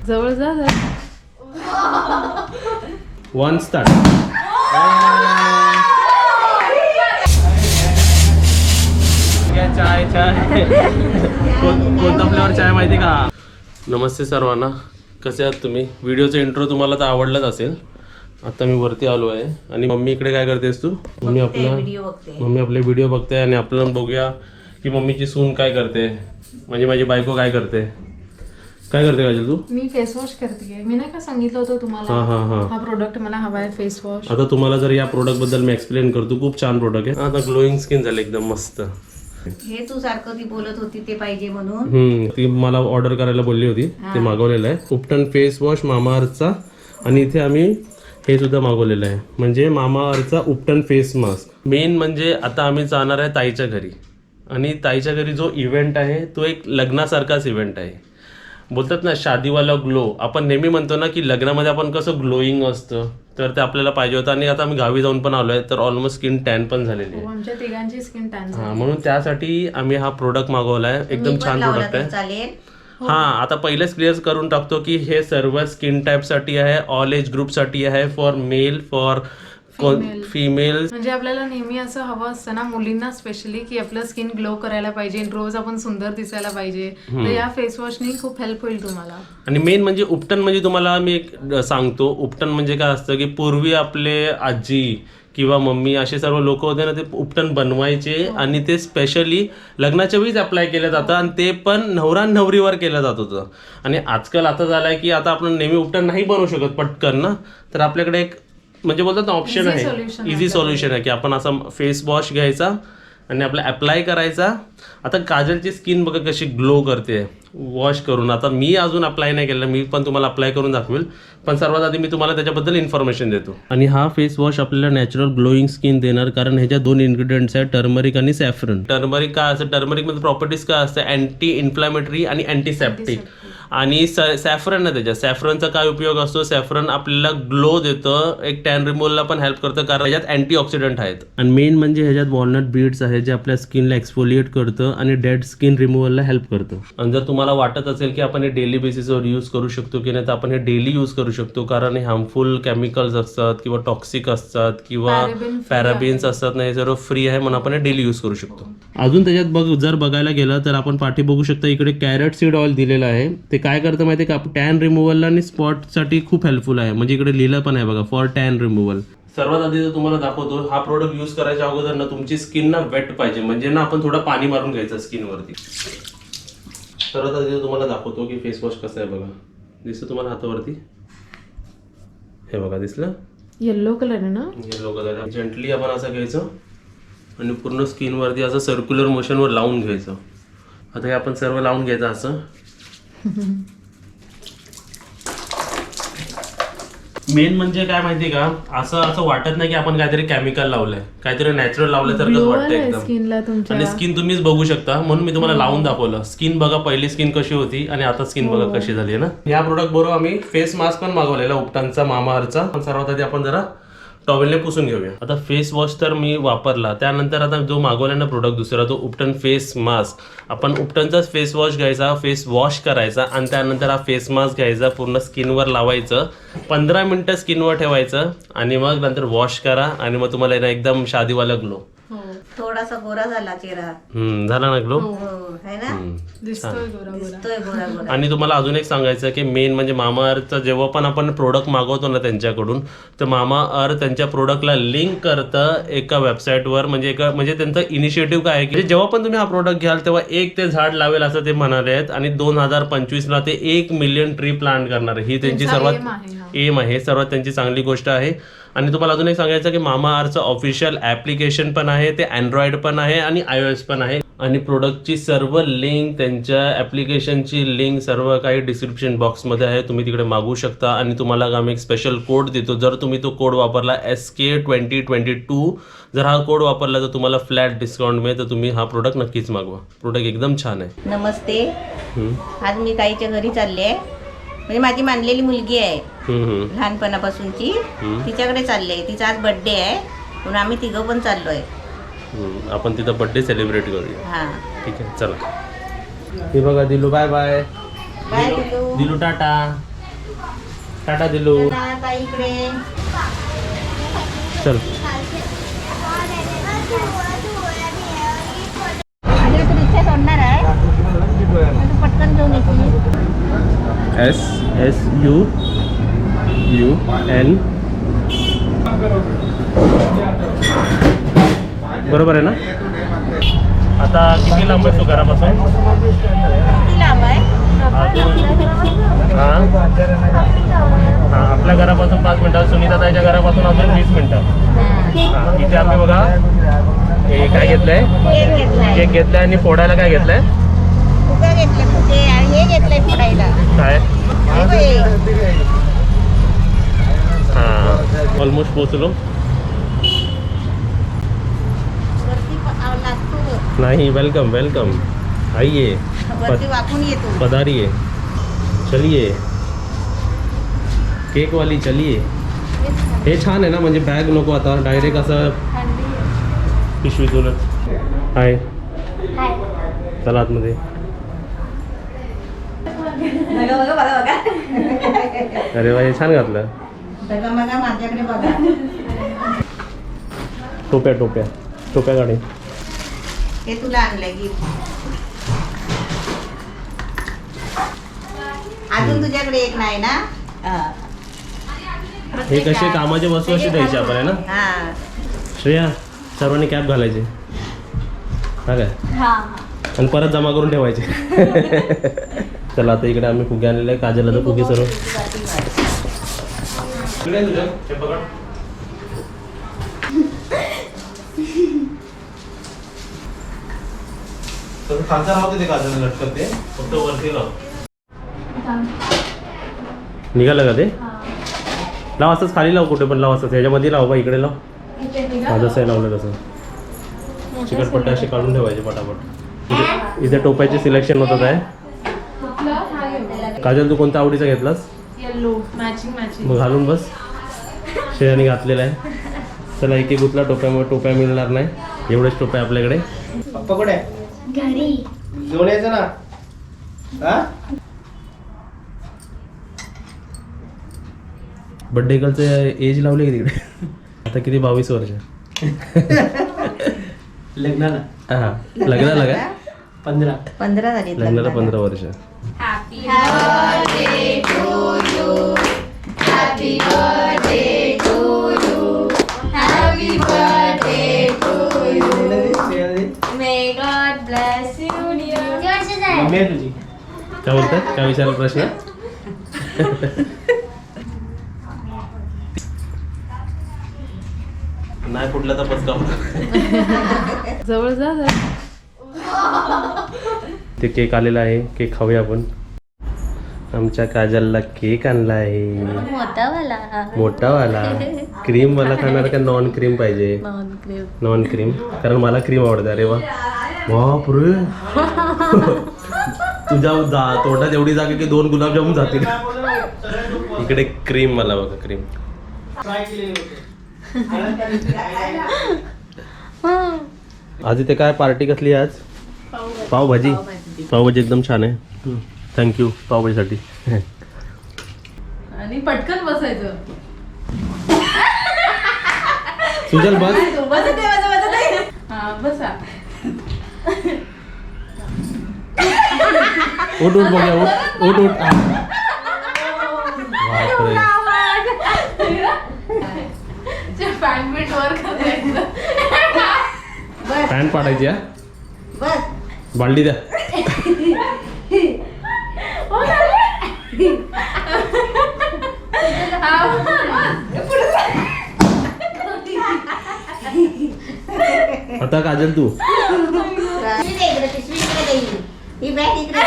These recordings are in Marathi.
जवळ जा. 1 स्टार्ट. चाय चाय कोणता फ्लेवर चाय माहिती का? नमस्ते सर्वांना, कसे आहात तुम्ही? व्हिडिओचा इंट्रो तुम्हाला तर आवडलाच असेल. आता मी वरती आलो आहे आणि मम्मी इकडे काय करतेस तू? मम्मी आपले व्हिडिओ बघते आणि आपण बघूया की मम्मीची सून काय करते, म्हणजे माझी बायको काय करते. काय करते काजल तू? मी फेस वॉश करते. मी नाही का सांगितलं होतं तुम्हाला हा प्रोडक्ट मला हवा आहे फेस वॉश. आता तुम्हाला जर या प्रोडक्ट बद्दल मी एक्सप्लेन करतो. खूप छान प्रोडक्ट आहे. आता ग्लोईंग स्किन झालं एकदम मस्त. हे तू सारखं ती बोलत होती ते पाहिजे म्हणून ती मला ऑर्डर करायला बोलली होती, ते मागवलेलं आहे. उपटन फेस वॉश मामाअर्थचा. आणि इथे आम्ही हे सुद्धा मागवलेलं आहे, म्हणजे मामाअर्थचा उपटन फेस मास्क. मेन म्हणजे आता आम्ही जाणार आहे ताईच्या घरी, आणि ताईच्या घरी जो इव्हेंट आहे तो एक लग्नासारखाच इव्हेंट आहे. बोलतात ना शादीवाला ग्लो. आपण नेहमी म्हणतो ना की लग्नामध्ये आपण कसं ग्लोईंग असतं, तर ते आपल्याला पाहिजे होतं. आणि आता आम्ही गावी जाऊन पण आलोय, तर ऑलमोस्ट स्किन टॅन पण झालेली आहे. आमच्या तिघांची स्किन टॅन. म्हणून त्यासाठी आम्ही हा प्रोडक्ट मागवलाय. एकदम छान प्रोडक्ट आहे. हा, आता पहिलेच क्लिअर करून टाकतो की हे सर्व स्किन टाईप साठी आहे, ऑल एज ग्रुप साठी आहे, फॉर मेल, फॉर फिमेल. म्हणजे आपल्याला नेहमी असं हवं असतं ना, मुलींना स्पेशली, की आपलं स्किन ग्लो करायला पाहिजे, रोज आपण सुंदर दिसायला पाहिजे. तर या फेस वॉशनी खूप हेल्प होईल तुम्हाला. आणि मेन म्हणजे उपटन, म्हणजे तुम्हाला मी एक सांगतो, उपटन म्हणजे काय असतं की पूर्वी आपले आजी किंवा मम्मी असे सर्व लोक होते ना, ते उपटन बनवायचे आणि ते स्पेशली लग्नाच्या वेळीच अप्लाय केलं जातं, आणि ते पण नवरा नवरीवर केलं जात होतं. आणि आजकाल आता झालंय की आता आपण नेहमी उपटन नाही बनवू शकत पटकन ना, तर आपल्याकडे एक म्हणजे बोलतात ना ऑप्शन आहे, इझी सोल्युशन आहे की आपण असा फेस वॉश घ्यायचा आणि आपला अप्लाय करायचा. आता काजलची स्किन बघा कशी ग्लो करते वॉश करून. आता मी अजून अप्लाय नाही केलं, मी पण तुम्हाला अप्लाय करून दाखवेल, पण सर्वात आधी मी तुम्हाला त्याच्याबद्दल इन्फॉर्मेशन देतो. आणि हा फेस वॉश आपल्याला नॅचरल ग्लोईंग स्किन देणार, कारण ह्याच्या 2 इन्ग्रेडियंट्स आहेत, टर्मरिक आणि सॅफ्रन. टर्मरिक काय असतं, टर्मरिकमध्ये प्रॉपर्टीज काय असतं, अँटी इन्फ्लॅमेटरी आणि अँटीसेप्टिक. आणि सॅफ्रन आहे त्याच्यात. सॅफ्रनचा काय उपयोग असतो, सॅफ्रन आपल्याला ग्लो देतं, एक टॅन रिमूव्हलला पण हेल्प करतं, कारण ह्याच्यात अँटी ऑक्सिडंट आहेत. आणि मेन म्हणजे ह्याच्यात वॉलनट बीड्स आहे, जे आपल्या स्किनला एक्सफोलिएट करतं आणि डेड स्किन रिमूव्हलला हेल्प करतं. आणि जर तुम्हाला वाटत असेल की आपण हे डेली बेसिसवर यूज करू शकतो की नाही, तर आपण हे डेली यूज करू शकतो, कारण हे हार्मफुल केमिकल्स असतात किंवा टॉक्सिक असतात किंवा पॅराबिन्स असतात ना, हे सर्व फ्री आहे, म्हणून आपण हे डेली यूज करू शकतो. अजून त्याच्यात जर बघायला गेलं तर आपण पाठी बघू शकता, इकडे कॅरेट सीड ऑइल दिलेलं आहे. ते काय करतं माहिती आहे का, टॅन रिमूव्हलला आणि स्पॉटसाठी खूप हेल्पफुल आहे. म्हणजे इकडे लिहिलं पण आहे बघा, फॉर टॅन रिमूव्हल. सर्वात आधी तर तुम्हाला दाखवतो, हा प्रोडक्ट यूज करायच्या अगोदर ना तुमची स्किन ना वेट पाहिजे, म्हणजे ना आपण थोडं पाणी मारून घ्यायचं स्किनवरती. सर्वात आधी तुम्हाला दाखवतो की फेस वॉश कसं आहे बघा. दिसतं तुम्हाला हातावरती, हे बघा दिसलं, येल्लो कलर आहे ना, येल्लो कलर. जेंटली आपण असं घ्यायचं आणि पूर्ण स्किनवरती असं सर्क्युलर मोशनवर लावून घ्यायचं. आता हे आपण सर्व लावून घ्यायचं असं. मेन म्हणजे काय माहिती का, असं वाटत नाही की आपण काहीतरी केमिकल लावलंय, काहीतरी नॅचरल लावल्यासारखंच वाटतं एकदम. आणि स्किन तुम्हीच बघू शकता, म्हणून मी तुम्हाला लावून दाखवलं. स्किन बघा, पहिली स्किन कशी होती आणि आता स्किन बघा कशी झाली ना. या प्रोडक्ट बरोबर आम्ही फेस मास्क पण मागवलेला उपटांचा, मामाअर्थचा. पण सर्वात आधी आपण जरा टॉवेलने पुसून घेऊया. आता फेस वॉश तर मी वापरला, त्यानंतर आता जो मागवला ना प्रोडक्ट दुसरा, तो उपटन फेस मास्क. आपण उपटनचाच फेस वॉश घ्यायचा, फेस वॉश करायचा, आणि त्यानंतर हा फेस मास्क घ्यायचा, पूर्ण स्किनवर लावायचं, 15 मिनिटं स्किनवर ठेवायचं, आणि मग नंतर वॉश करा, आणि मग तुम्हाला ना एकदम शादीवाला ग्लो. थोडासा गोरा झाला चेहरा. झाला ना ग्लो, है ना, दिसतोय गोरा गोरा. आणि तुम्हाला अजून एक सांगायचं की मेन म्हणजे मामाअर्थचा जेव्हा पण आपण प्रोडक्ट मागवतो ना त्यांच्याकडून, तर मामाअर्थ त्यांच्या प्रोडक्टला लिंक करतं एका वेबसाईटवर. म्हणजे त्यांचं इनिशिएटिव्ह काय आहे की जेव्हा पण तुम्ही हा प्रोडक्ट घ्याल तेव्हा एक ते झाड लावेल असं ते म्हणाले आहेत, आणि 2025ला ते 1 मिलियन ट्री प्लांट करणार. ही त्यांची सर्वात एम आहे, सर्वात त्यांची चांगली गोष्ट आहे. आणि तुम्हाला अजून एक सांगायचं की मामाअर्थचं ऑफिशियल ॲप्लिकेशन पण आहे, ते अँड्रॉइड पण आहे आणि iOS पण आहे. आणि प्रोडक्टची सर्व लिंक, त्यांच्या ॲप्लिकेशनची लिंक, सर्व काही डिस्क्रिप्शन बॉक्समध्ये आहे, तुम्ही तिकडे मागवू शकता. आणि तुम्हाला आम्ही एक स्पेशल कोड देतो, जर तुम्ही तो कोड वापरला SK2022, जर हा कोड वापरला तर तुम्हाला फ्लॅट डिस्काउंट मिळेल. तर तुम्ही हा प्रोडक्ट नक्कीच मागवा, प्रोडक्ट एकदम छान आहे. नमस्ते, आज मी ताईच्या घरी चालले आहे. म्हणजे माझी मानलेली मुलगी आहे लहानपणापासूनची, तिच्याकडे चालले. तिचा आज बर्थडे आहे, म्हणून आम्ही तिघं पण चाललोय. आपण तिथं बर्थडे सेलिब्रेट करूया. हा ठीक आहे चला. हे बघा दिलू बाय बाय. बाय दिलू. दिलू टाटा. टाटा दिलू. आता इकडे चल. आणि तू रिक्षा सोडणार आहे तू पटकन घेऊन येते. SSUUN बरोबर आहे ना. आता किती लांब आहे तू घरापासून? किती लांब आहे? हां हां आपल्या घरापासून 5 मिनिटात. सुनीता ताईच्या घरापासून अजून 20 मिनिटं. हां इथे आम्ही बघा हे काय घेतलंय. केक घेतलाय. केक घेतलाय आणि फोडायला काय घेतलंय? फुगे घेतले फुगे आणि हे घेतलंय फोडायला. काय? हे बघ हे. हां ऑलमोस्ट पोहोचलो. वरती लागतो. नहीं वेलकम वेलकम. आइए वरती वाकून येतो. पधारिए. चलिए केक वाली चलिए. हे छान आहे ना म्हणजे बॅग नको आता डायरेक्ट असं पिशवीतूनच. हाय चला आतमध्ये. बघा बघा बघा बघा. अरे वा हे छान घातलं. बघा बघा माझ्याकडे बघा. टोप्या टोप्या टोप्या गाडी. हे तुला आणलंय गिफ्ट. अजून तुझ्याकडे एक नाही ना. हे कसे कामाचे वस्तू अशी द्यायची आपण आहे ना. हा श्रेया सर्वांनी कॅप घालायचे हा काय आणि परत जमा करून ठेवायचे. चला आता इकडे आम्ही फुगे आणलेले आहे. काजलला तर फुगे सर्व. खालचा राहते ते काजल लटकते फक्त वरती लाव. निघालं का ते? लाव असंच खाली लाव कुठे पण लाव असंच. ह्याच्यामध्ये लाव बा इकडे लाव. हा जसं आहे लावलं तसं. चिकटपट्टे असे काढून ठेवायचे पटापट. इथे टोप्याचे सिलेक्शन होतात आहे. काजल तू कोणत्या आवडीचा घेतलास? Yellow matching matching. मग घालून बस. श्रेयाने घातलेला आहे. चला एक एक उचला. टोप्यामुळे टोप्या मिळणार नाही. एवढेच टोप्या आपल्याकडे. पप्पा कुठे घरी. जेवण यायचं ना. हा बर्थडे गर्लचं एज लावले की तिकडे. आता किती 22 वर्ष. लग्नाला हां लग्नाला काय 15 झाली लग्नाला 15 वर्ष. May God bless you, dear. Mummy आहे तुझी. काय बोलतात? काय विचारला प्रश्न? नाही कुठला तर पचका. जवळ जा जरा. ते केक आलेला आहे. केक खाऊया आपण. आमच्या काजलला केक आणला आहे मोठा वाला. मोठावाला. क्रीम वाला खाणार का नॉन क्रीम पाहिजे? नॉन क्रीम कारण मला क्रीम आवडते. अरे वा बापरे. तुझ्या तोंडात एवढी जागा की 2 गुलाबजामुन जातील. इकडे क्रीम मला बघा क्रीम. आज इथे काय पार्टी कसली आज? पावभाजी. पावभाजी एकदम छान आहे. थँक्यू पावभाजीसाठी. आणि पटकन बसायचं. सुजल बस. हा बसा. उठ उठ बघूया उठ उठ उठ. बापरे. पॅन्ट बीट वर करायचं. पॅन्ट पाडायची हा. बस बालडी द्या. आता काजल तू ही बॅग इकडे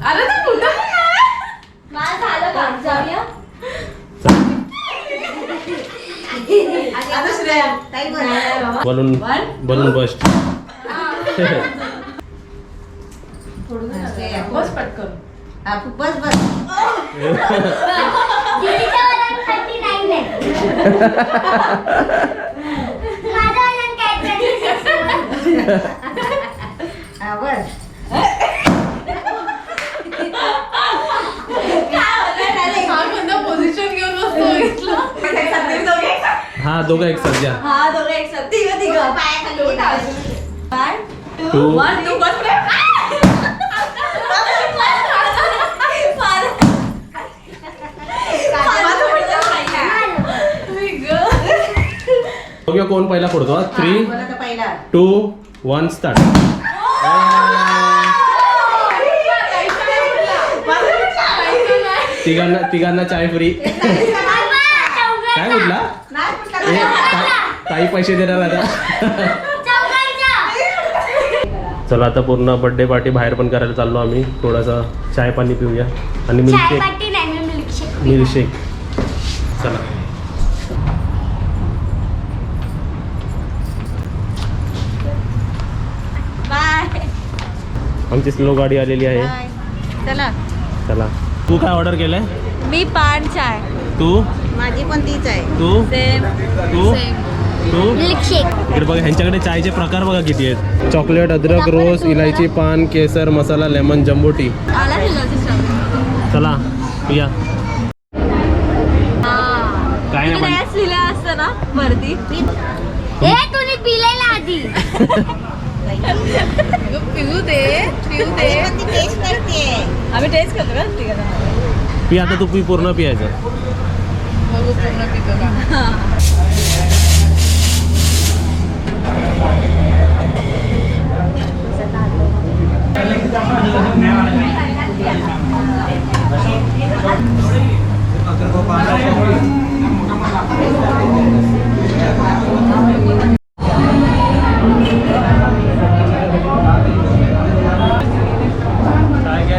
अरे ते कुठं माझं झालं का? जाऊया. आता श्रेया काही बोला. Balloon balloon bast. बस पटकन. बस बस दीदीच्या वजन 39 आहे. माझं वजन काय 61. पोझिशन घेऊन बसतो इथलं. हा दोघं एक सध्या हा दोघं एक साथ तिघं टू 1 2 बघूया कोण पहिला फोडतो 3 पहिला 2 1 स्टार्ट तिघांना चाय फ्री काय म्हटला काही पैसे देणार आता चला आता पूर्ण बर्थडे पार्टी बाहेर पण करायला चाललो आम्ही थोडासा चाय पाणी पिऊया आणि मिल्कशेक चला बाय आमची स्लो गाडी आलेली आहे चला चला तू काय ऑर्डर केलंय मी पान चाय तू माझी पण तीच आहे तू सेम तू तू मिल्कशेक इकडे बघा ह्यांच्याकडे चायचे प्रकार बघा किती आहेत चॉकलेट अद्रक रोज इलायची पान केसर मसाला लेमन जम्बो टी आला चला पिया काय नाही पण लिहिलं असतं ना वरती हे तुम्ही पिलेला आधी पिऊ दे पण ती टेस्ट करते आम्ही टेस्ट करतो का पी आता तू पी पूर्ण पियायचं बघू पूर्ण पितो का.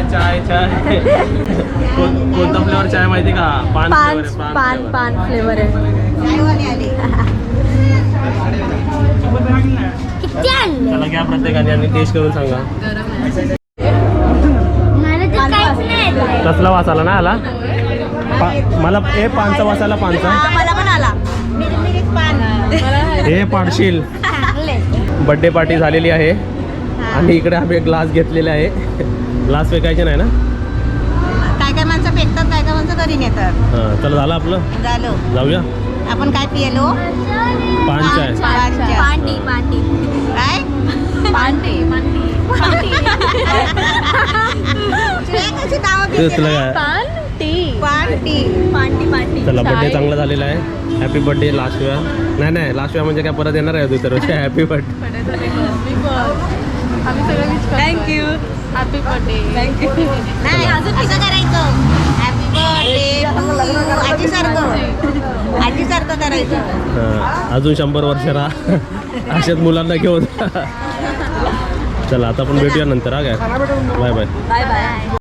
चाय चाय कोणता फ्लेवर चाय माहिती का पान फ्लेवर आहे पान फ्लेवर आहे चायवाले आले किती आणले चला घ्या प्रत्येकाने आणि टेस्ट करून सांगा मला तर काहीच नाही येत. कसला वास आला ना आला मला ए पानचा वास आला पानचा मला पण आला मिरमिरीत पान हे पाडशील बर्थडे पार्टी झालेली आहे आणि इकडे आम्ही ग्लास घेतलेले आहे ग्लास फेकायचे नाही ना काय काय माणसं फेकतात काय काय माणसं घरी नेतात हां चला झालं आपलं झालं जाऊया आपण काय पियलो पान चाय पांडी पांडी काय पांडी कशी नावं ते घेतली तुला ना? काय पार्टी पांडी चला बर्थडे चांगला झालेला आहे हॅपी बर्थडे लास्ट वेळा नाही लास्ट वेळा म्हणजे काय परत येणार आहे दुसऱ्या वर्षी हॅपी बर्थडे आम्ही सगळं विश करतो. थँक्यू हॅपी बर्थडे नाही अजून कसं करायचं हॅपी बर्थडे आजीसारखं करायचं अजून 100 वर्ष राहा अशाच मुलांना घेऊन चला आता आपण भेटूया नंतर हा काय बाय बाय बाय बाय